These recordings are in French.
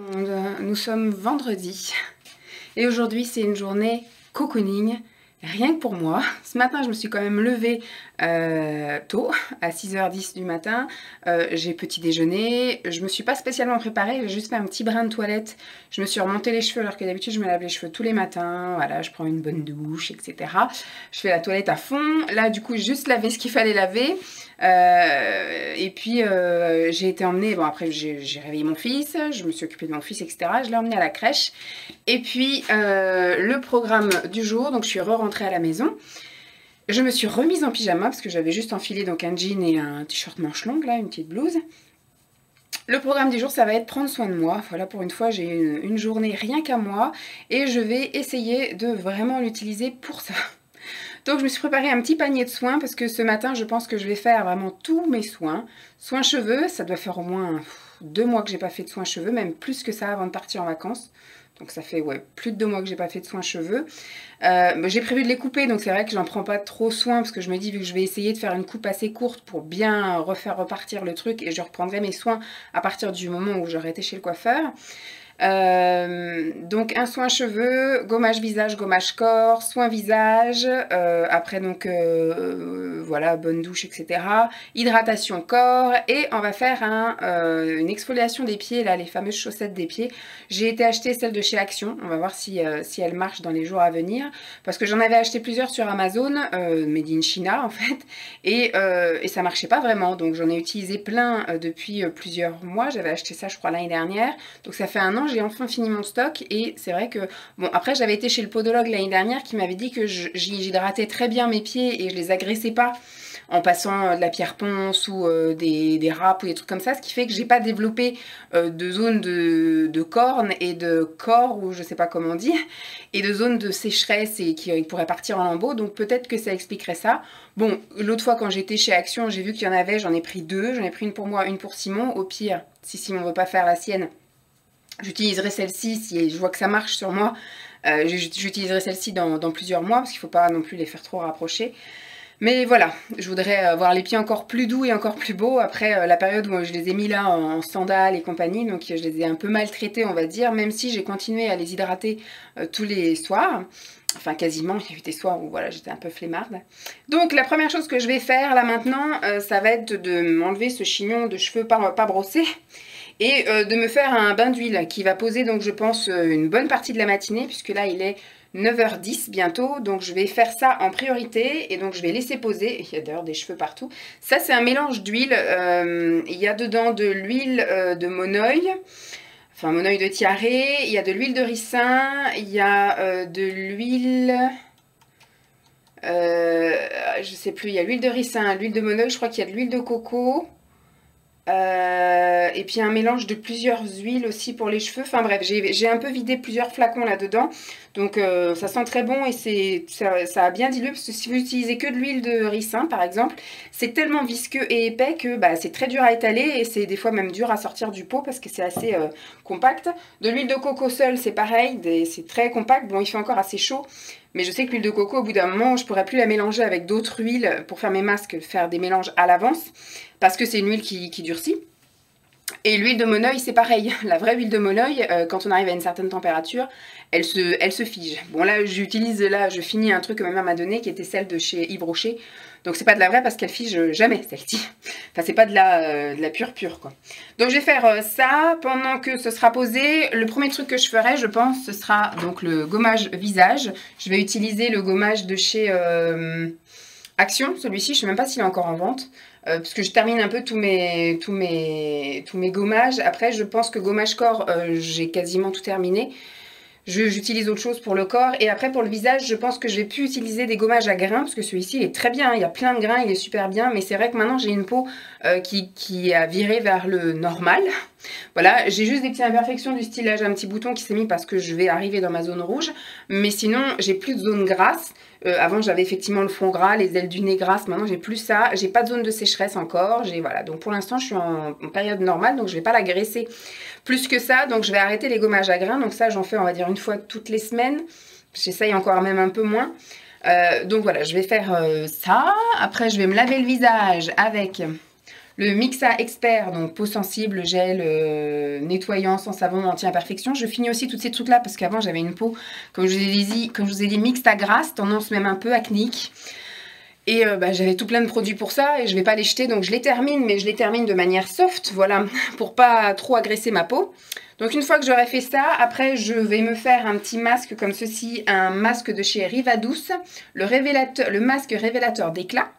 Nous sommes vendredi et aujourd'hui c'est une journée cocooning, rien que pour moi. Ce matin je me suis quand même levée tôt, à 6h10 du matin. J'ai petit déjeuner, je me suis pas spécialement préparée, j'ai juste fait un petit brin de toilette. Je me suis remonté les cheveux alors que d'habitude je me lave les cheveux tous les matins. Voilà, je prends une bonne douche, etc. Je fais la toilette à fond. Là du coup j'ai juste lavé ce qu'il fallait laver. Et puis j'ai été emmenée, bon après j'ai réveillé mon fils, je me suis occupée de mon fils, etc. Je l'ai emmené à la crèche. Et puis le programme du jour, donc je suis re-rentrée à la maison. Je me suis remise en pyjama parce que j'avais juste enfilé donc un jean et un t-shirt manche longue, là, une petite blouse. Le programme du jour, ça va être prendre soin de moi. Voilà, pour une fois, j'ai une journée rien qu'à moi et je vais essayer de vraiment l'utiliser pour ça. Donc je me suis préparé un petit panier de soins parce que ce matin je pense que je vais faire vraiment tous mes soins. Soins cheveux, ça doit faire au moins 2 mois que j'ai pas fait de soins cheveux, même plus que ça avant de partir en vacances. Donc ça fait plus de 2 mois que j'ai pas fait de soins cheveux. J'ai prévu de les couper, donc c'est vrai que j'en prends pas trop soin parce que je me dis vu que je vais essayer de faire une coupe assez courte pour bien refaire repartir le truc et je reprendrai mes soins à partir du moment où j'aurai été chez le coiffeur. Donc un soin cheveux, gommage visage, gommage corps, soin visage, après donc voilà, bonne douche, etc. Hydratation corps et on va faire une exfoliation des pieds, là les fameuses chaussettes des pieds. J'ai été acheter celle de chez Action, on va voir si elle marche dans les jours à venir parce que j'en avais acheté plusieurs sur Amazon, made in China en fait, et ça marchait pas vraiment, donc j'en ai utilisé plein depuis plusieurs mois. J'avais acheté ça je crois l'année dernière, donc ça fait 1 an, j'ai enfin fini mon stock et c'est vrai que, bon après j'avais été chez le podologue l'année dernière qui m'avait dit que j'hydratais très bien mes pieds et je les agressais pas en passant de la pierre ponce ou des râpes ou des trucs comme ça, ce qui fait que j'ai pas développé de zone de cornes et de corps, ou je sais pas comment dire, et de zone de sécheresse et qui pourrait partir en lambeaux, donc peut-être que ça expliquerait ça. Bon, l'autre fois quand j'étais chez Action, j'ai vu qu'il y en avait, j'en ai pris 2, j'en ai pris une pour moi, une pour Simon, au pire, si Simon veut pas faire la sienne, j'utiliserai celle-ci si je vois que ça marche sur moi. J'utiliserai celle-ci dans plusieurs mois parce qu'il ne faut pas non plus les faire trop rapprocher. Mais voilà, je voudrais avoir les pieds encore plus doux et encore plus beaux après la période où je les ai mis là en sandales et compagnie. Donc je les ai un peu maltraités, on va dire, même si j'ai continué à les hydrater tous les soirs. Enfin quasiment, il y a eu des soirs où voilà, j'étais un peu flemmarde. Donc la première chose que je vais faire là maintenant, ça va être de m'enlever ce chignon de cheveux pas brossé et de me faire un bain d'huile qui va poser donc je pense une bonne partie de la matinée puisque là il est 9h10 bientôt, donc je vais faire ça en priorité et donc je vais laisser poser. Il y a d'ailleurs des cheveux partout. Ça c'est un mélange d'huile, il y a dedans de l'huile de monoeil, enfin monoeil de tiaré, il y a de l'huile de ricin, il y a de l'huile... je sais plus, il y a l'huile de ricin, l'huile de monoeil, je crois qu'il y a de l'huile de coco. Et puis un mélange de plusieurs huiles aussi pour les cheveux. Enfin bref, j'ai un peu vidé plusieurs flacons là-dedans. Donc ça sent très bon et ça a bien dilué. Parce que si vous utilisez que de l'huile de ricin par exemple, c'est tellement visqueux et épais que bah, c'est très dur à étaler. Et c'est des fois même dur à sortir du pot parce que c'est assez compact. De l'huile de coco seule, c'est pareil. C'est très compact. Bon, il fait encore assez chaud. Mais je sais que l'huile de coco, au bout d'un moment, je pourrais plus la mélanger avec d'autres huiles pour faire mes masques, faire des mélanges à l'avance. Parce que c'est une huile qui durcit. Et l'huile de monoeil, c'est pareil. La vraie huile de monoeil, quand on arrive à une certaine température, elle se fige. Bon là, je finis un truc que ma mère m'a donné, qui était celle de chez Yves Rocher. Donc c'est pas de la vraie parce qu'elle fige jamais, celle-ci. Enfin, c'est pas de la pure, quoi. Donc je vais faire ça pendant que ce sera posé. Le premier truc que je ferai, je pense, ce sera donc le gommage visage. Je vais utiliser le gommage de chez Action. Celui-ci, je sais même pas s'il est encore en vente. Parce que je termine un peu tous mes gommages. Après, je pense que gommage corps, j'ai quasiment tout terminé. J'utilise autre chose pour le corps. Et après, pour le visage, je pense que je vais plus utiliser des gommages à grains. Parce que celui-ci, il est très bien. Il y a plein de grains, il est super bien. Mais c'est vrai que maintenant, j'ai une peau qui a viré vers le normal. Voilà, j'ai juste des petites imperfections du style, là j'ai un petit bouton qui s'est mis parce que je vais arriver dans ma zone rouge. Mais sinon, j'ai plus de zone grasse. Avant, j'avais effectivement le fond gras, les ailes du nez grasses. Maintenant, j'ai plus ça. J'ai pas de zone de sécheresse encore. Voilà. Donc pour l'instant, je suis en période normale. Donc je vais pas la graisser plus que ça. Donc je vais arrêter les gommages à grains. Donc ça, j'en fais, on va dire, une fois toutes les semaines. J'essaye encore même un peu moins. Donc voilà, je vais faire ça. Après, je vais me laver le visage avec le Mixa Expert, donc peau sensible, gel, nettoyant, sans savon, anti-imperfection. Je finis aussi tous ces trucs-là parce qu'avant j'avais une peau, comme je vous ai dit, mixte à grasse, tendance même un peu acnéique. Et j'avais tout plein de produits pour ça et je vais pas les jeter, donc je les termine, mais je les termine de manière soft, voilà, pour pas trop agresser ma peau. Donc une fois que j'aurai fait ça, après je vais me faire un petit masque comme ceci, un masque de chez Rivadouce, le masque révélateur d'éclat,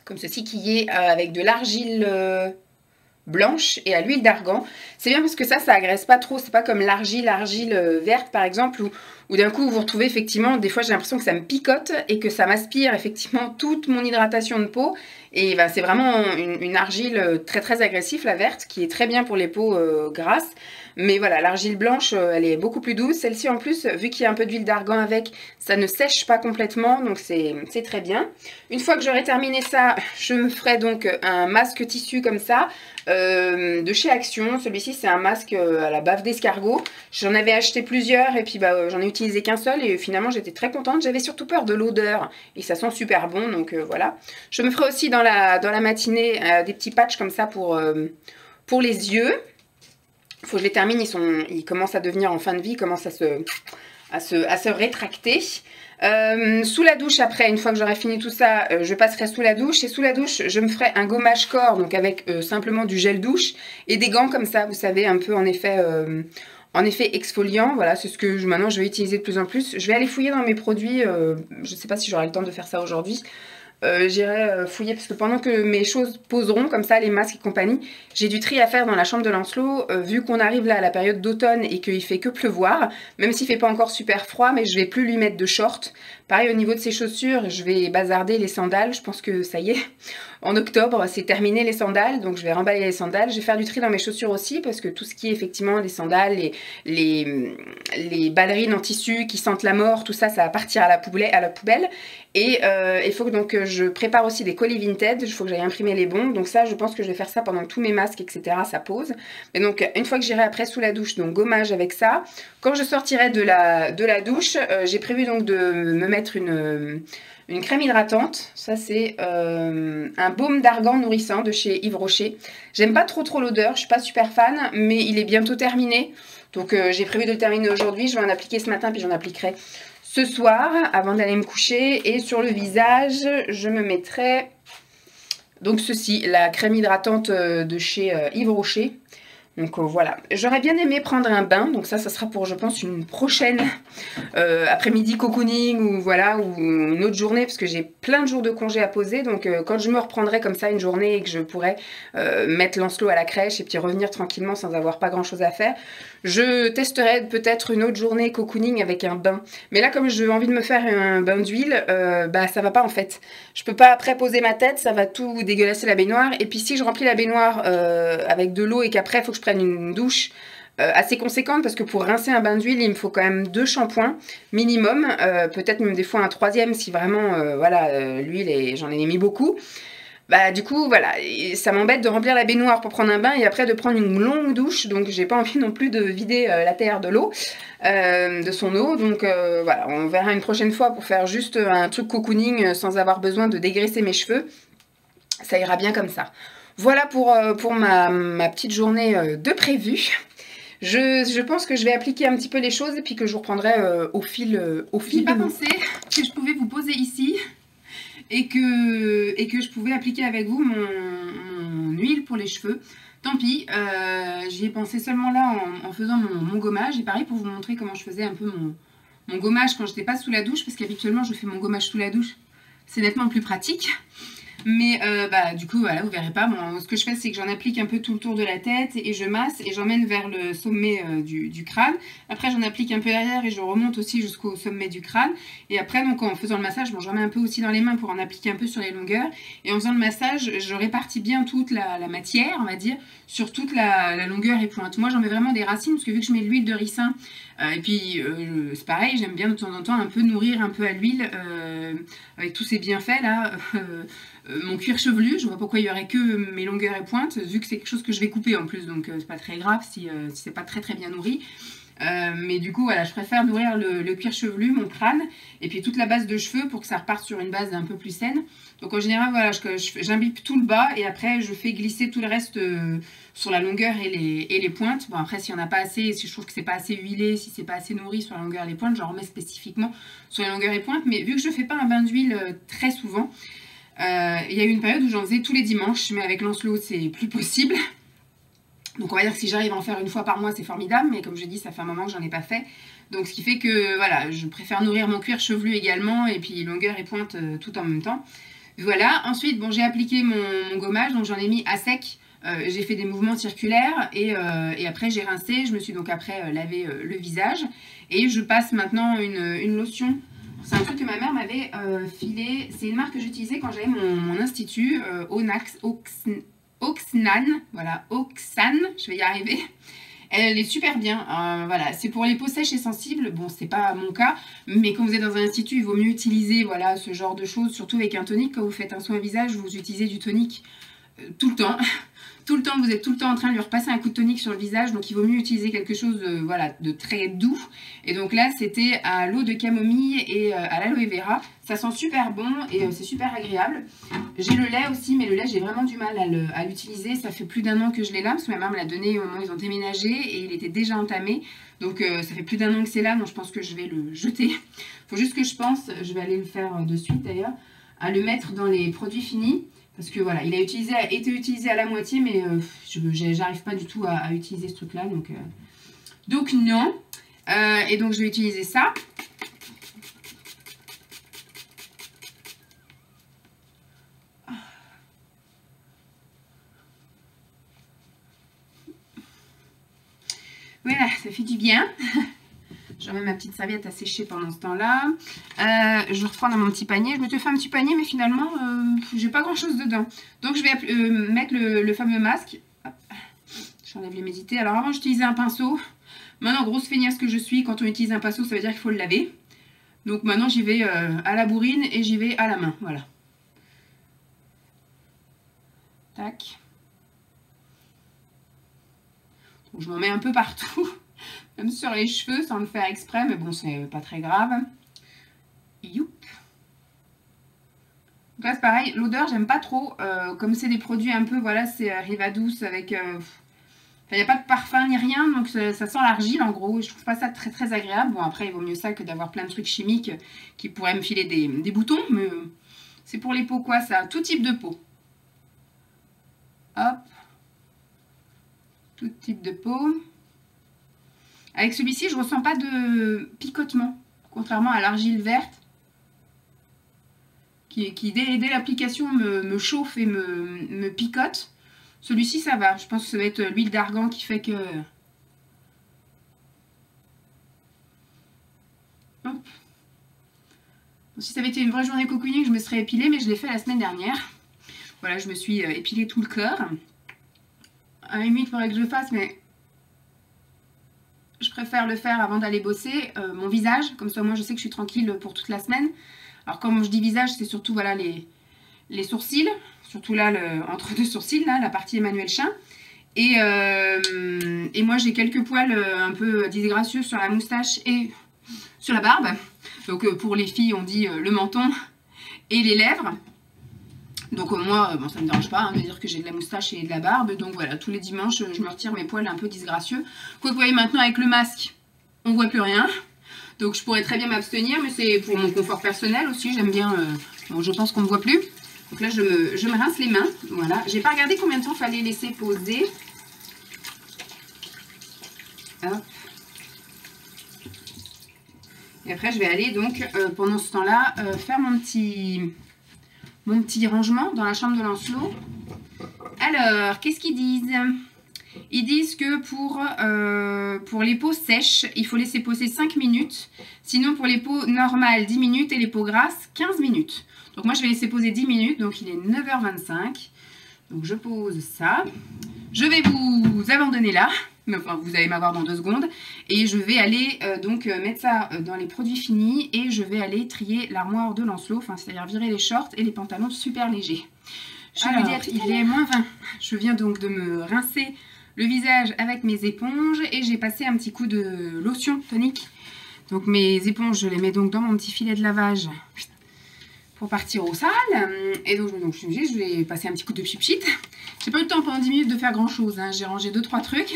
comme ceci qui est avec de l'argile blanche et à l'huile d'argan. C'est bien parce que ça agresse pas trop, c'est pas comme l'argile verte par exemple, où d'un coup vous retrouvez effectivement, des fois j'ai l'impression que ça me picote et que ça m'aspire effectivement toute mon hydratation de peau. Et c'est vraiment une argile très très agressive, la verte, qui est très bien pour les peaux grasses. Mais voilà, l'argile blanche, elle est beaucoup plus douce. Celle-ci en plus, vu qu'il y a un peu d'huile d'argan avec, ça ne sèche pas complètement, donc c'est très bien. Une fois que j'aurai terminé ça, je me ferai donc un masque tissu comme ça, de chez Action. Celui-ci c'est un masque à la bave d'escargot. J'en avais acheté plusieurs et puis j'en ai utilisé qu'un seul et finalement j'étais très contente. J'avais surtout peur de l'odeur et ça sent super bon, donc voilà. Je me ferai aussi dans la matinée des petits patchs comme ça pour les yeux. Il faut que je les termine, ils commencent à devenir en fin de vie, ils commencent à se rétracter. Sous la douche après, une fois que j'aurai fini tout ça, je passerai sous la douche. Et sous la douche, je me ferai un gommage corps, donc avec simplement du gel douche et des gants comme ça, vous savez, un peu en effet exfoliant. Voilà, c'est ce que maintenant je vais utiliser de plus en plus. Je vais aller fouiller dans mes produits, je ne sais pas si j'aurai le temps de faire ça aujourd'hui. J'irai fouiller parce que pendant que mes choses poseront comme ça, les masques et compagnie, j'ai du tri à faire dans la chambre de Lancelot, vu qu'on arrive là à la période d'automne et qu'il fait que pleuvoir, même s'il fait pas encore super froid, mais je vais plus lui mettre de short. Pareil au niveau de ses chaussures, je vais bazarder les sandales, je pense que ça y est, en octobre c'est terminé les sandales, donc je vais remballer les sandales. Je vais faire du tri dans mes chaussures aussi parce que tout ce qui est effectivement les sandales, les ballerines en tissu qui sentent la mort, tout ça, ça va partir à la poubelle. Et il faut donc que je prépare aussi des colis vintage, il faut que j'aille imprimer les bons, donc ça je pense que je vais faire ça pendant que tous mes masques etc ça pose. Et donc une fois que j'irai après sous la douche, donc gommage avec ça. Quand je sortirai de la douche, j'ai prévu donc de me mettre une crème hydratante, ça c'est un baume d'argan nourrissant de chez Yves Rocher. J'aime pas trop l'odeur, je suis pas super fan, mais il est bientôt terminé, donc j'ai prévu de le terminer aujourd'hui, je vais en appliquer ce matin puis j'en appliquerai ce soir avant d'aller me coucher. Et sur le visage, je me mettrai donc ceci, la crème hydratante de chez Yves Rocher. Donc voilà, j'aurais bien aimé prendre un bain, donc ça sera pour je pense une prochaine après-midi cocooning ou voilà, ou une autre journée parce que j'ai plein de jours de congé à poser, donc quand je me reprendrai comme ça une journée et que je pourrai mettre Lancelot à la crèche et puis revenir tranquillement sans avoir pas grand chose à faire, je testerai peut-être une autre journée cocooning avec un bain. Mais là comme j'ai envie de me faire un bain d'huile, ça va pas en fait. Je peux pas après poser ma tête, ça va tout dégueulasser la baignoire, et puis si je remplis la baignoire avec de l'eau et qu'après il faut que je prenne une douche assez conséquente, parce que pour rincer un bain d'huile il me faut quand même 2 shampoings minimum, peut-être même des fois un 3e si vraiment l'huile, j'en ai mis beaucoup. Du coup voilà, ça m'embête de remplir la baignoire pour prendre un bain et après de prendre une longue douche, donc j'ai pas envie non plus de vider la terre de l'eau, de son eau, donc voilà, on verra une prochaine fois pour faire juste un truc cocooning sans avoir besoin de dégraisser mes cheveux, ça ira bien comme ça. Voilà pour ma petite journée de prévu. Je pense que je vais appliquer un petit peu les choses et puis que je vous reprendrai au fil. J'ai pas pensé que je pouvais vous poser ici et que je pouvais appliquer avec vous mon huile pour les cheveux. Tant pis, j'y ai pensé seulement là en faisant mon gommage. Et pareil pour vous montrer comment je faisais un peu mon gommage quand j'étais pas sous la douche, parce qu'habituellement je fais mon gommage sous la douche. C'est nettement plus pratique. Mais du coup voilà, vous verrez pas, bon, ce que je fais c'est que j'en applique un peu tout le tour de la tête et je masse et j'emmène vers le sommet du crâne. Après j'en applique un peu derrière et je remonte aussi jusqu'au sommet du crâne. Et après donc en faisant le massage, j'en mets un peu aussi dans les mains pour en appliquer un peu sur les longueurs. Et en faisant le massage, je répartis bien toute la matière, on va dire, sur toute la longueur et pointe. Moi j'en mets vraiment des racines parce que vu que je mets de l'huile de ricin, et puis c'est pareil, j'aime bien de temps en temps un peu nourrir un peu à l'huile avec tous ces bienfaits là. Mon cuir chevelu, je vois pourquoi il y aurait que mes longueurs et pointes, vu que c'est quelque chose que je vais couper en plus, donc c'est pas très grave si c'est pas très bien nourri. Mais du coup, voilà, je préfère nourrir le cuir chevelu, mon crâne, et puis toute la base de cheveux pour que ça reparte sur une base un peu plus saine. Donc en général, voilà, j'imbibe tout le bas et après je fais glisser tout le reste sur la longueur et les pointes. Bon, après, s'il n'y en a pas assez, si je trouve que c'est pas assez huilé, si c'est pas assez nourri sur la longueur et les pointes, j'en remets spécifiquement sur la longueur et pointes. Mais vu que je fais pas un bain d'huile très souvent, il y a eu une période où j'en faisais tous les dimanches, mais avec Lancelot, c'est plus possible. Donc on va dire que si j'arrive à en faire une fois par mois, c'est formidable, mais comme je dis, ça fait un moment que j'en ai pas fait. Donc ce qui fait que voilà, je préfère nourrir mon cuir chevelu également, et puis longueur et pointe tout en même temps. Voilà, ensuite bon, j'ai appliqué mon gommage, donc j'en ai mis à sec. J'ai fait des mouvements circulaires et après j'ai rincé. Je me suis donc après lavé le visage. Et je passe maintenant une lotion. C'est un truc que ma mère m'avait filé. C'est une marque que j'utilisais quand j'avais mon institut, Oxnan, voilà, Oxan, je vais y arriver. Elle est super bien, voilà, c'est pour les peaux sèches et sensibles, bon c'est pas mon cas, mais quand vous êtes dans un institut, il vaut mieux utiliser voilà, ce genre de choses, surtout avec un tonique. Quand vous faites un soin visage, vous utilisez du tonique tout le temps. Tout le temps, vous êtes tout le temps en train de lui repasser un coup de tonique sur le visage, donc il vaut mieux utiliser quelque chose voilà, de très doux. Et donc là, c'était à l'eau de camomille et à l'aloe vera. Ça sent super bon et c'est super agréable. J'ai le lait aussi, mais le lait, j'ai vraiment du mal à l'utiliser. Ça fait plus d'1 an que je l'ai là, parce que ma mère me l'a donné au moment où ils ont déménagé et il était déjà entamé. Donc ça fait plus d'1 an que c'est là, donc je pense que je vais le jeter. Il faut juste que je pense, je vais aller le faire de suite d'ailleurs, à le mettre dans les produits finis. Parce que voilà, il a été utilisé à la moitié, mais j'arrive pas du tout à utiliser ce truc-là. Donc non. Et donc je vais utiliser ça. Voilà, ça fait du bien. Je remets ma petite serviette à sécher pendant ce temps-là. Je reprends dans mon petit panier. Je me suis fait un petit panier, mais finalement, j'ai pas grand-chose dedans. Donc, je vais mettre le fameux masque. J'enlève l'humidité. Alors, avant, j'utilisais un pinceau. Maintenant, grosse feignasse que je suis, quand on utilise un pinceau, ça veut dire qu'il faut le laver. Donc, maintenant, j'y vais à la bourrine et j'y vais à la main. Voilà. Tac. Donc, je m'en mets un peu partout. Même sur les cheveux sans le faire exprès, mais bon, c'est pas très grave. Youp. Donc là, c'est pareil, l'odeur, j'aime pas trop. Comme c'est des produits un peu, voilà, c'est Riva Douce avec... il n'y a pas de parfum ni rien, donc ça sent l'argile en gros. Je trouve pas ça très très agréable. Bon, après, il vaut mieux ça que d'avoir plein de trucs chimiques qui pourraient me filer des boutons, mais c'est pour les peaux quoi, ça. Tout type de peau. Hop. Tout type de peau. Avec celui-ci, je ne ressens pas de picotement, contrairement à l'argile verte, qui dès l'application me chauffe et me picote. Celui-ci, ça va. Je pense que ça va être l'huile d'argan qui fait que... Hop. Si ça avait été une vraie journée cocooning, je me serais épilée, mais je l'ai fait la semaine dernière. Voilà, je me suis épilée tout le corps. À la limite, il faudrait que je fasse, mais... je préfère le faire avant d'aller bosser, mon visage, comme ça moi je sais que je suis tranquille pour toute la semaine. Alors quand je dis visage, c'est surtout voilà les sourcils, surtout là entre deux sourcils, là, la partie Emmanuel Chin. Et moi j'ai quelques poils un peu disgracieux sur la moustache et sur la barbe. Donc pour les filles on dit le menton et les lèvres. Donc moi, bon, ça ne me dérange pas hein, de dire que j'ai de la moustache et de la barbe. Donc voilà, tous les dimanches, je me retire mes poils un peu disgracieux. Quoi que vous voyez maintenant avec le masque, on ne voit plus rien. Donc je pourrais très bien m'abstenir, mais c'est pour mon confort personnel aussi. J'aime bien, bon, je pense qu'on ne voit plus. Donc là, je me rince les mains. Voilà, j'ai pas regardé combien de temps il fallait laisser poser. Hop. Et après, je vais aller donc, pendant ce temps-là, faire mon petit rangement dans la chambre de Lancelot. Alors, qu'est-ce qu'ils disent? Ils disent que pour les peaux sèches, il faut laisser poser 5 minutes. Sinon, pour les peaux normales, 10 minutes. Et les peaux grasses, 15 minutes. Donc moi, je vais laisser poser 10 minutes. Donc, il est 9h25. Donc, je pose ça. Je vais vous abandonner là. Enfin, vous allez m'avoir dans 2 secondes. Et je vais aller donc mettre ça dans les produits finis. Et je vais aller trier l'armoire de Lancelot. Enfin, c'est-à-dire virer les shorts et les pantalons super légers. Je vais dire, il est -20. Je viens donc de me rincer le visage avec mes éponges et j'ai passé un petit coup de lotion tonique. Donc mes éponges, je les mets donc dans mon petit filet de lavage pour partir aux salles. Et donc je suis obligée, je vais passer un petit coup de pchit-pchit. J'ai pas eu le temps pendant 10 minutes de faire grand chose, hein. J'ai rangé 2-3 trucs,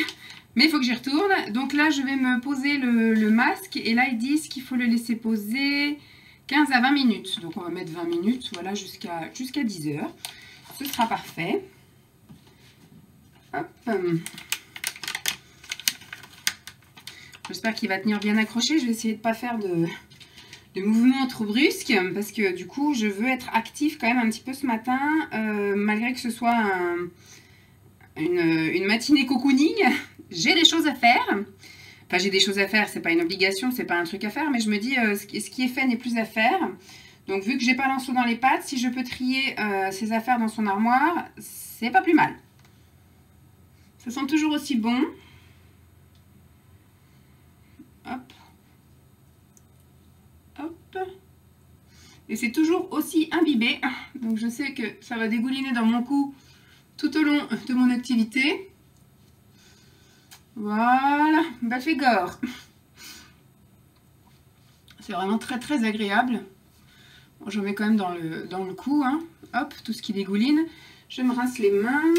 mais il faut que j'y retourne. Donc là, je vais me poser le masque et là, ils disent qu'il faut le laisser poser 15 à 20 minutes. Donc on va mettre 20 minutes, voilà, jusqu'à 10 heures. Ce sera parfait. Hop. J'espère qu'il va tenir bien accroché. Je vais essayer de ne pas faire de mouvements trop brusques parce que du coup, je veux être active quand même un petit peu ce matin, malgré que ce soit une matinée cocooning. J'ai des choses à faire. Enfin, j'ai des choses à faire, c'est pas une obligation, c'est pas un truc à faire, mais je me dis, ce qui est fait n'est plus à faire. Donc, vu que j'ai pas Lancelot dans les pattes, si je peux trier ses affaires dans son armoire, c'est pas plus mal. Ça sent toujours aussi bon. Hop. Hop. Et c'est toujours aussi imbibé. Donc, je sais que ça va dégouliner dans mon cou tout au long de mon activité. Voilà. Bah, fait gore. C'est vraiment très très agréable. Bon, je mets quand même dans le cou, hein. Hop, tout ce qui dégouline. Je me rince les mains.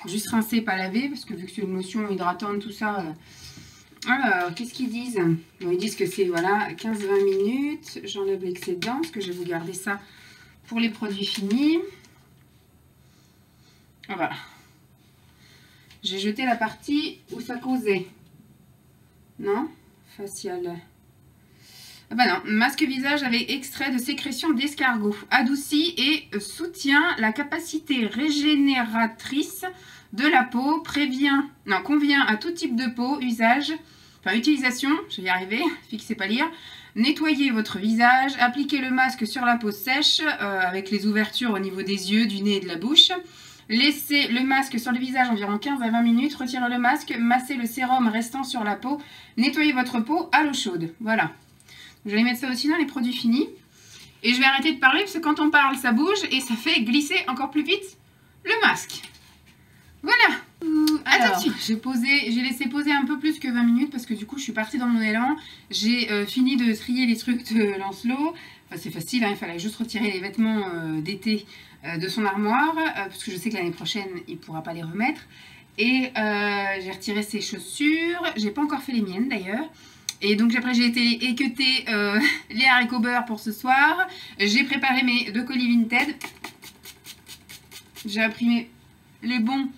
Juste rincer, pas laver, parce que vu que c'est une lotion hydratante, tout ça. Alors, qu'est-ce qu'ils disent? Bon, ils disent que c'est, voilà, 15-20 minutes. J'enlève l'excédent, parce que je vais vous garder ça pour les produits finis. Voilà. J'ai jeté la partie où ça causait. Non? Facial. Ah bah non, masque visage avec extrait de sécrétion d'escargot. Adoucit et soutient la capacité régénératrice de la peau. Convient à tout type de peau, utilisation, je vais y arriver, fixez pas lire. Nettoyez votre visage, appliquez le masque sur la peau sèche avec les ouvertures au niveau des yeux, du nez et de la bouche. Laissez le masque sur le visage environ 15 à 20 minutes. Retirez le masque, massez le sérum restant sur la peau. Nettoyez votre peau à l'eau chaude. Voilà. Je vais mettre ça aussi dans les produits finis. Et je vais arrêter de parler parce que quand on parle, ça bouge et ça fait glisser encore plus vite le masque. Voilà. Alors, j'ai laissé poser un peu plus que 20 minutes parce que du coup, je suis partie dans mon élan. J'ai fini de trier les trucs de Lancelot. Enfin, c'est facile, hein, il fallait juste retirer les vêtements d'été de son armoire parce que je sais que l'année prochaine, il ne pourra pas les remettre. Et j'ai retiré ses chaussures. J'ai pas encore fait les miennes d'ailleurs. Et donc après j'ai été équeuter les haricots beurre pour ce soir. J'ai préparé mes 2 colis Vinted. J'ai imprimé les bons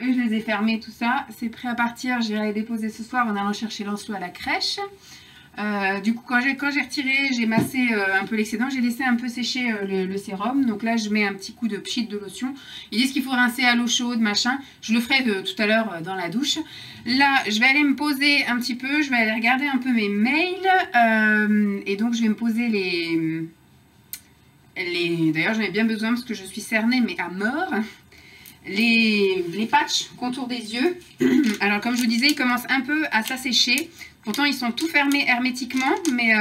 et je les ai fermés, tout ça. C'est prêt à partir, j'irai les déposer ce soir en allant chercher Lancelot à la crèche. Du coup quand j'ai retiré, j'ai massé un peu l'excédent, j'ai laissé un peu sécher le sérum. Donc là je mets un petit coup de pchit de lotion. Ils disent qu'il faut rincer à l'eau chaude, machin. Je le ferai tout à l'heure dans la douche. Là je vais aller me poser un petit peu, je vais aller regarder un peu mes mails. Et donc je vais me poser D'ailleurs j'en ai bien besoin parce que je suis cernée mais à mort. Les patchs contour des yeux. Alors comme je vous disais, ils commencent un peu à s'assécher. Pourtant ils sont tout fermés hermétiquement, mais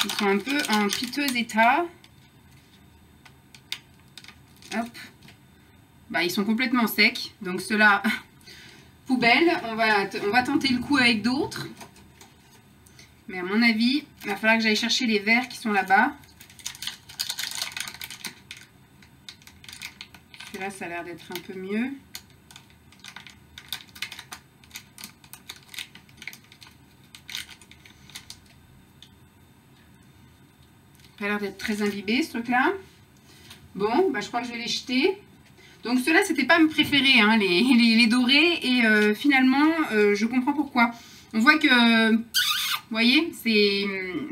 ils sont un peu en piteux état. Hop. Bah, ils sont complètement secs. Donc ceux-là, poubelle. On va tenter le coup avec d'autres. Mais à mon avis, il va falloir que j'aille chercher les verres qui sont là-bas. Là, ça a l'air d'être un peu mieux. Ça a l'air d'être très imbibé, ce truc-là. Bon, bah, je crois que je vais les jeter. Donc, ceux-là, c'était pas mes préférés, hein, les dorés. Et finalement, je comprends pourquoi. On voit que, vous voyez,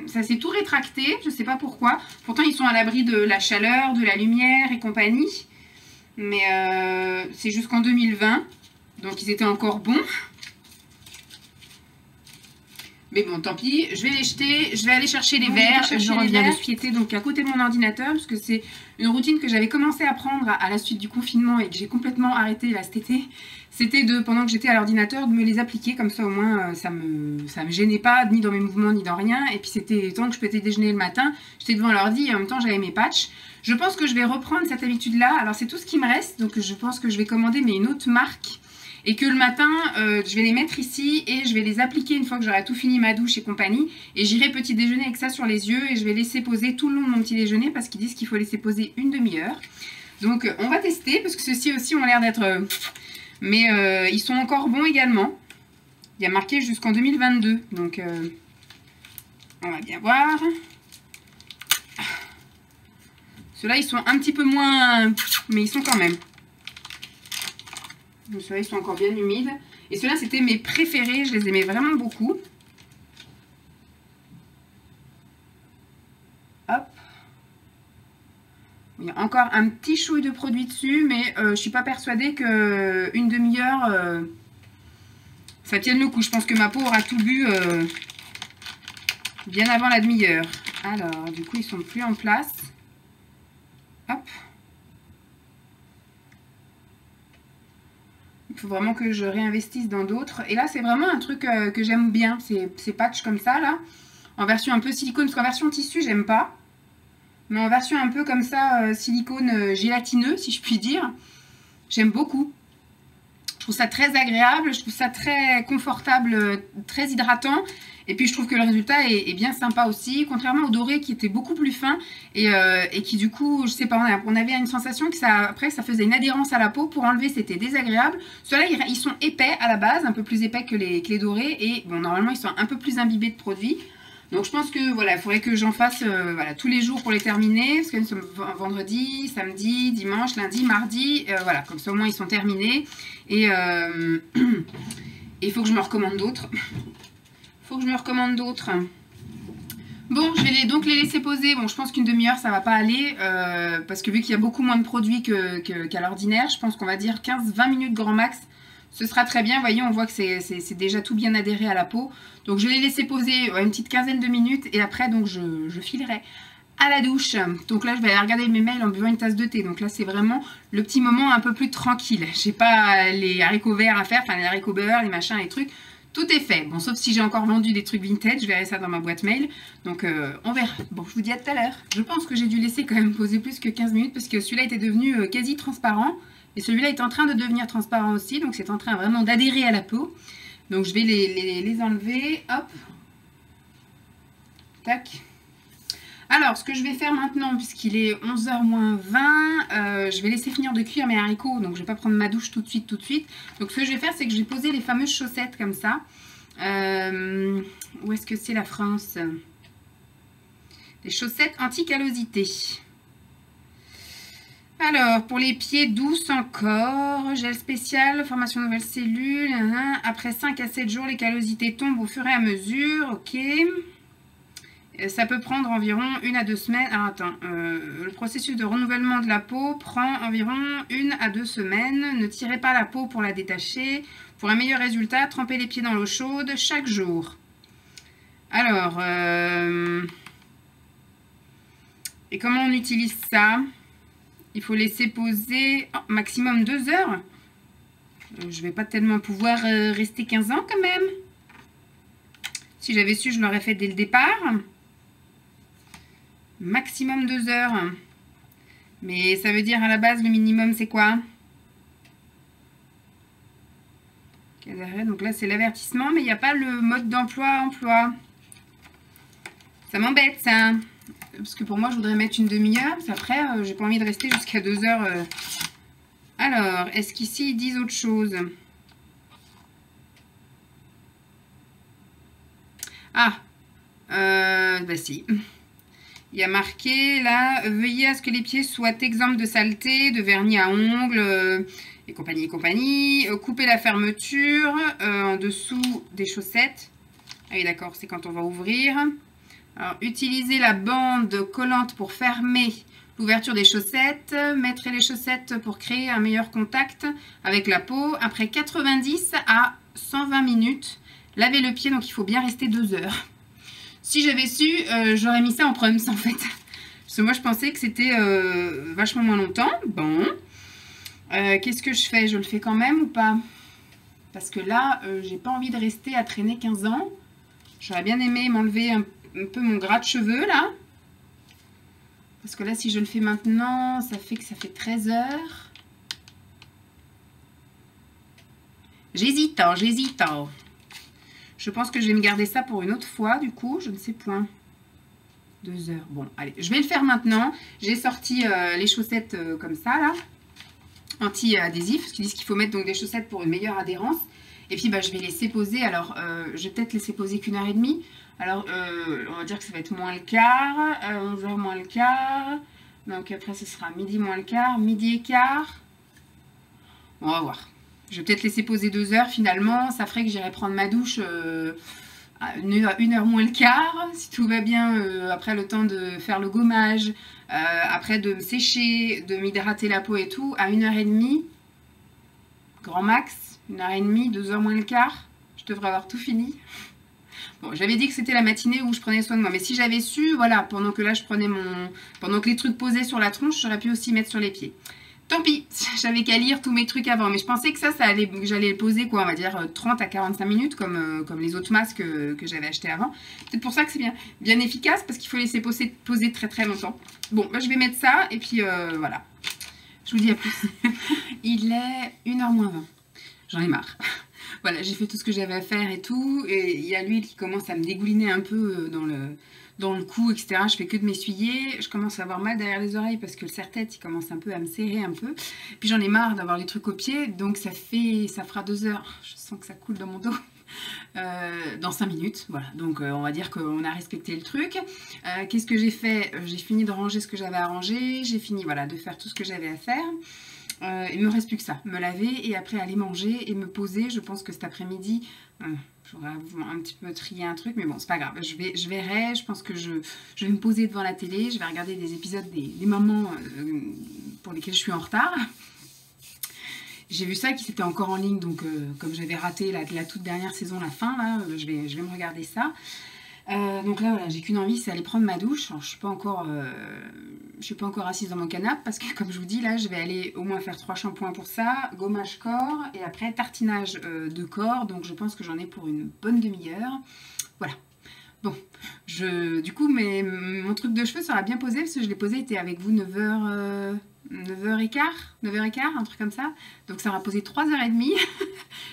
ça s'est tout rétracté. Je sais pas pourquoi. Pourtant, ils sont à l'abri de la chaleur, de la lumière et compagnie. Mais c'est jusqu'en 2020, donc ils étaient encore bons. Mais bon, tant pis, je vais les jeter, je vais aller chercher les verres. Je reviens de piéter donc à côté de mon ordinateur, parce que c'est une routine que j'avais commencé à prendre à la suite du confinement et que j'ai complètement arrêté là cet été. C'était pendant que j'étais à l'ordinateur, de me les appliquer, comme ça au moins ça me gênait pas, ni dans mes mouvements, ni dans rien. Et puis c'était tant que je peux déjeuner le matin, j'étais devant l'ordi et en même temps j'avais mes patchs. Je pense que je vais reprendre cette habitude-là. Alors c'est tout ce qui me reste, donc je pense que je vais commander mais une autre marque. Et que le matin, je vais les mettre ici et je vais les appliquer une fois que j'aurai tout fini ma douche et compagnie. Et j'irai petit déjeuner avec ça sur les yeux et je vais laisser poser tout le long de mon petit déjeuner parce qu'ils disent qu'il faut laisser poser une demi-heure. Donc on va tester parce que ceux-ci aussi ont l'air d'être... mais ils sont encore bons également. Il y a marqué jusqu'en 2022. Donc on va bien voir. Ceux-là, ils sont un petit peu moins... mais ils sont quand même... Donc ceux-là, ils sont encore bien humides. Et ceux-là, c'était mes préférés. Je les aimais vraiment beaucoup. Hop. Il y a encore un petit chouille de produit dessus. Mais je ne suis pas persuadée qu'une demi-heure, ça tienne le coup. Je pense que ma peau aura tout bu bien avant la demi-heure. Alors, du coup, ils sont plus en place. Hop. Il faut vraiment que je réinvestisse dans d'autres. Et là, c'est vraiment un truc que j'aime bien. Ces patchs comme ça, là. En version un peu silicone. Parce qu'en version tissu, j'aime pas. Mais en version un peu comme ça, silicone gélatineux, si je puis dire. J'aime beaucoup. Je trouve ça très agréable. Je trouve ça très confortable, très hydratant. Et puis, je trouve que le résultat est bien sympa aussi. Contrairement au doré qui était beaucoup plus fin. Et qui, du coup, je sais pas, on avait une sensation que après, ça faisait une adhérence à la peau. Pour enlever, c'était désagréable. Ceux-là, ils sont épais à la base. Un peu plus épais que les dorés. Et bon, normalement, ils sont un peu plus imbibés de produits. Donc, je pense que, voilà, il faudrait que j'en fasse voilà, tous les jours pour les terminer. Parce que nous sommes vendredi, samedi, dimanche, lundi, mardi. Voilà, comme ça, au moins, ils sont terminés. Et il faut que je me recommande d'autres. Bon, je vais donc les laisser poser. Bon, je pense qu'une demi-heure, ça va pas aller. Parce que vu qu'il y a beaucoup moins de produits qu'à l'ordinaire, je pense qu'on va dire 15-20 minutes grand max. Ce sera très bien. Vous voyez, on voit que c'est déjà tout bien adhéré à la peau. Donc, je vais les laisser poser une petite quinzaine de minutes. Et après, donc, je filerai à la douche. Donc là, je vais aller regarder mes mails en buvant une tasse de thé. Donc là, c'est vraiment le petit moment un peu plus tranquille. J'ai pas les haricots verts à faire. Enfin, les haricots beurre, les machins, les trucs. Tout est fait. Bon, sauf si j'ai encore vendu des trucs vintage, je verrai ça dans ma boîte mail. Donc, on verra. Bon, je vous dis à tout à l'heure. Je pense que j'ai dû laisser quand même poser plus que 15 minutes parce que celui-là était devenu quasi transparent. Et celui-là est en train de devenir transparent aussi. Donc, c'est en train vraiment d'adhérer à la peau. Donc, je vais les enlever. Hop. Tac. Alors, ce que je vais faire maintenant, puisqu'il est 11h moins 20, je vais laisser finir de cuire mes haricots. Donc, je ne vais pas prendre ma douche tout de suite. Donc, ce que je vais faire, c'est que je vais poser les fameuses chaussettes comme ça. Où est-ce que c'est la France? Les chaussettes anti-callosité. Alors, pour les pieds, douce encore. Gel spécial, formation nouvelle cellule. Après 5 à 7 jours, les callosités tombent au fur et à mesure. Ok. Ça peut prendre environ 1 à 2 semaines. Alors attends, le processus de renouvellement de la peau prend environ 1 à 2 semaines. Ne tirez pas la peau pour la détacher. Pour un meilleur résultat, trempez les pieds dans l'eau chaude chaque jour. Alors, et comment on utilise ça? Il faut laisser poser maximum 2 heures. Je vais pas tellement pouvoir rester 15 ans quand même. Si j'avais su, je l'aurais fait dès le départ. Maximum 2 heures. Mais ça veut dire à la base, le minimum, c'est quoi? Donc là, c'est l'avertissement, mais il n'y a pas le mode d'emploi. Ça m'embête, ça. Parce que pour moi, je voudrais mettre une demi-heure. Après, j'ai pas envie de rester jusqu'à 2 heures. Alors, est-ce qu'ici, ils disent autre chose? Ah, bah si. Il y a marqué là, veuillez à ce que les pieds soient exempts de saleté, de vernis à ongles et compagnie. Coupez la fermeture en dessous des chaussettes. Ah oui, d'accord, c'est quand on va ouvrir. Alors, utilisez la bande collante pour fermer l'ouverture des chaussettes. Mettrez les chaussettes pour créer un meilleur contact avec la peau. Après 90 à 120 minutes, laver le pied, donc il faut bien rester 2 heures. Si j'avais su, j'aurais mis ça en prums en fait. Parce que moi je pensais que c'était vachement moins longtemps. Bon. Qu'est-ce que je fais? Je le fais quand même ou pas? Parce que là, j'ai pas envie de rester à traîner 15 ans. J'aurais bien aimé m'enlever un peu mon gras de cheveux là. Parce que là, si je le fais maintenant, ça fait 13 heures. J'hésite, hein, j'hésite. Hein. Je pense que je vais me garder ça pour une autre fois, du coup, je ne sais point. 2 heures. Bon, allez, je vais le faire maintenant. J'ai sorti les chaussettes comme ça, là. Anti-adhésif, parce qu'ils disent qu'il faut mettre donc des chaussettes pour une meilleure adhérence. Et puis, bah, je vais laisser poser. Alors, je vais peut-être laisser poser qu'1 heure et demie. Alors, on va dire que ça va être moins le quart. 11 h moins le quart. Donc, après, ce sera midi moins le quart. Midi et quart. Bon, on va voir. Je vais peut-être laisser poser 2 heures. Finalement, ça ferait que j'irai prendre ma douche à 1 heure moins le quart. Si tout va bien, après le temps de faire le gommage. Après de me sécher, de m'hydrater la peau et tout. À 1 heure et demie. Grand max. 1 heure et demie, 2 heures moins le quart. Je devrais avoir tout fini. Bon, j'avais dit que c'était la matinée où je prenais soin de moi. Mais si j'avais su, voilà, pendant que là je prenais pendant que les trucs posaient sur la tronche, j'aurais pu aussi mettre sur les pieds. Tant pis, j'avais qu'à lire tous mes trucs avant. Mais je pensais que que j'allais le poser, quoi, on va dire 30 à 45 minutes, comme les autres masques que j'avais achetés avant. C'est pour ça que c'est bien efficace, parce qu'il faut laisser poser très très longtemps. Bon, bah, je vais mettre ça, et puis voilà. Je vous dis à plus. Il est 1 h moins 20. J'en ai marre. Voilà, j'ai fait tout ce que j'avais à faire et tout. Et il y a l'huile qui commence à me dégouliner un peu dans le cou, etc. Je fais que de m'essuyer. Je commence à avoir mal derrière les oreilles parce que le serre-tête, il commence un peu à me serrer un peu. Puis j'en ai marre d'avoir les trucs au pied. Donc ça fera 2 heures. Je sens que ça coule dans mon dos. Dans 5 minutes, voilà, donc on va dire qu'on a respecté le truc. Qu'est-ce que j'ai fait? J'ai fini de ranger ce que j'avais à ranger, j'ai fini, voilà, de faire tout ce que j'avais à faire. Il me reste plus que ça, me laver et après aller manger et me poser. Je pense que cet après-midi, j'aurais un petit peu trié un truc, mais bon, c'est pas grave. Je verrai, je pense que je vais me poser devant la télé, je vais regarder des épisodes des mamans pour lesquels je suis en retard. J'ai vu ça qui c'était encore en ligne, donc comme j'avais raté la toute dernière saison, la fin, là, je vais me regarder ça. Donc là, voilà, j'ai qu'une envie, c'est aller prendre ma douche. Alors, je suis pas encore assise dans mon canapé parce que, comme je vous dis, là, je vais aller au moins faire 3 shampoings pour ça, gommage corps et après tartinage de corps. Donc, je pense que j'en ai pour une bonne demi-heure. Voilà. Bon, du coup, mon truc de cheveux sera bien posé parce que je l'ai posé, il était avec vous 9h15, un truc comme ça. Donc ça aura posé 3h30.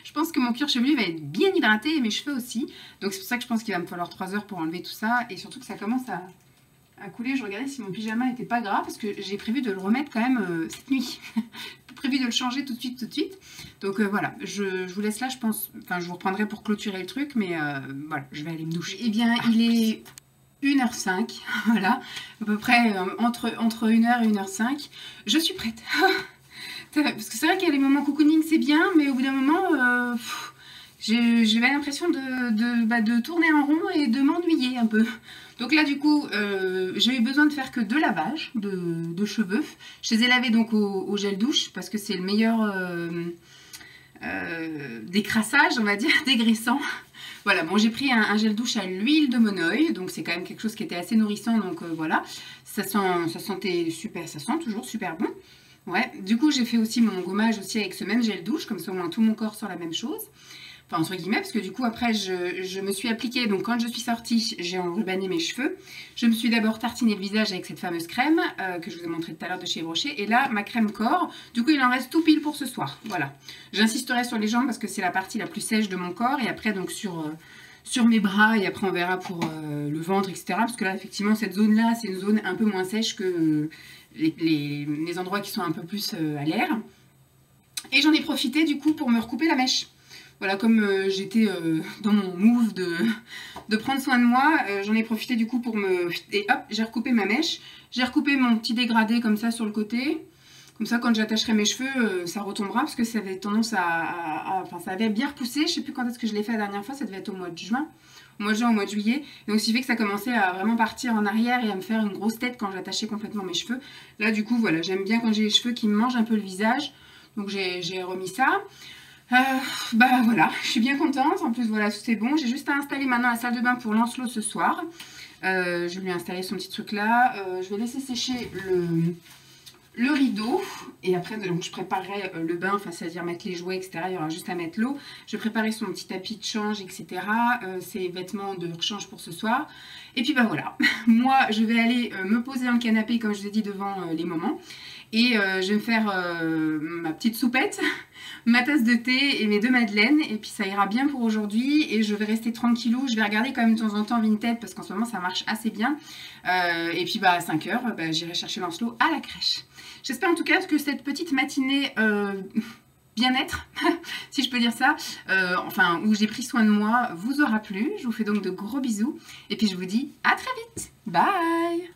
Je pense que mon cuir chevelu va être bien hydraté et mes cheveux aussi. Donc c'est pour ça que je pense qu'il va me falloir 3 heures pour enlever tout ça. Et surtout que ça commence à couler. Je regardais si mon pyjama n'était pas gras parce que j'ai prévu de le remettre quand même cette nuit. Prévu de le changer tout de suite. Donc voilà, je vous laisse là, je pense. Enfin, je vous reprendrai pour clôturer le truc, mais voilà, je vais aller me doucher. Eh bien, il est 1h05, voilà, à peu près entre 1h et 1h05. Je suis prête. Parce que c'est vrai qu'il y a les moments cocooning, c'est bien, mais au bout d'un moment, j'avais l'impression de tourner en rond et de m'ennuyer un peu. Donc là, du coup, j'ai eu besoin de faire que 2 lavages de cheveux. Je les ai lavés donc au gel douche parce que c'est le meilleur décrassage, on va dire, dégraissant. Voilà, bon, j'ai pris un gel douche à l'huile de monoï, donc c'est quand même quelque chose qui était assez nourrissant, donc voilà. Ça sentait super, ça sent toujours super bon. Ouais, du coup, j'ai fait aussi mon gommage aussi avec ce même gel douche, comme ça au moins tout mon corps sent la même chose. Enfin, entre guillemets, parce que du coup, après, je me suis appliquée, donc quand je suis sortie, j'ai enrubanné mes cheveux. Je me suis d'abord tartiné le visage avec cette fameuse crème que je vous ai montré tout à l'heure de chez Brochet. Et là, ma crème corps, du coup, il en reste tout pile pour ce soir. Voilà. J'insisterai sur les jambes parce que c'est la partie la plus sèche de mon corps. Et après, donc, sur mes bras, et après, on verra pour le ventre, etc. Parce que là, effectivement, cette zone-là, c'est une zone un peu moins sèche que les endroits qui sont un peu plus à l'air. Et j'en ai profité, du coup, pour me recouper la mèche. Voilà, comme j'étais dans mon move de prendre soin de moi, j'en ai profité du coup pour et hop, j'ai recoupé ma mèche. J'ai recoupé mon petit dégradé comme ça sur le côté. Comme ça, quand j'attacherai mes cheveux, ça retombera parce que ça avait tendance enfin, ça avait bien repoussé. Je sais plus quand est-ce que je l'ai fait la dernière fois, ça devait être au mois de juin. Au mois de juin, au mois de juillet. Donc, ce qui fait que ça commençait à vraiment partir en arrière et à me faire une grosse tête quand j'attachais complètement mes cheveux. Là, du coup, voilà, j'aime bien quand j'ai les cheveux qui me mangent un peu le visage. Donc, j'ai remis ça. Euh, Bah voilà, je suis bien contente. En plus, voilà, tout est bon. J'ai juste à installer maintenant la salle de bain pour Lancelot ce soir. Je lui ai installé son petit truc là. Je vais laisser sécher le rideau. Et après, donc, je préparerai le bain, enfin, c'est-à-dire mettre les jouets, etc. Il y aura juste à mettre l'eau. Je vais préparer son petit tapis de change, etc. Ses vêtements de rechange pour ce soir. Et puis, bah voilà. Moi, je vais aller me poser dans le canapé, comme je vous ai dit, devant les moments. Et je vais me faire ma petite soupette, ma tasse de thé et mes 2 madeleines. Et puis ça ira bien pour aujourd'hui. Et je vais rester tranquillou. Je vais regarder quand même de temps en temps Vinted parce qu'en ce moment ça marche assez bien. Et puis bah, à 5 h, bah, j'irai chercher Lancelot à la crèche. J'espère en tout cas que cette petite matinée bien-être, si je peux dire ça, enfin où j'ai pris soin de moi, vous aura plu. Je vous fais donc de gros bisous. Et puis je vous dis à très vite. Bye!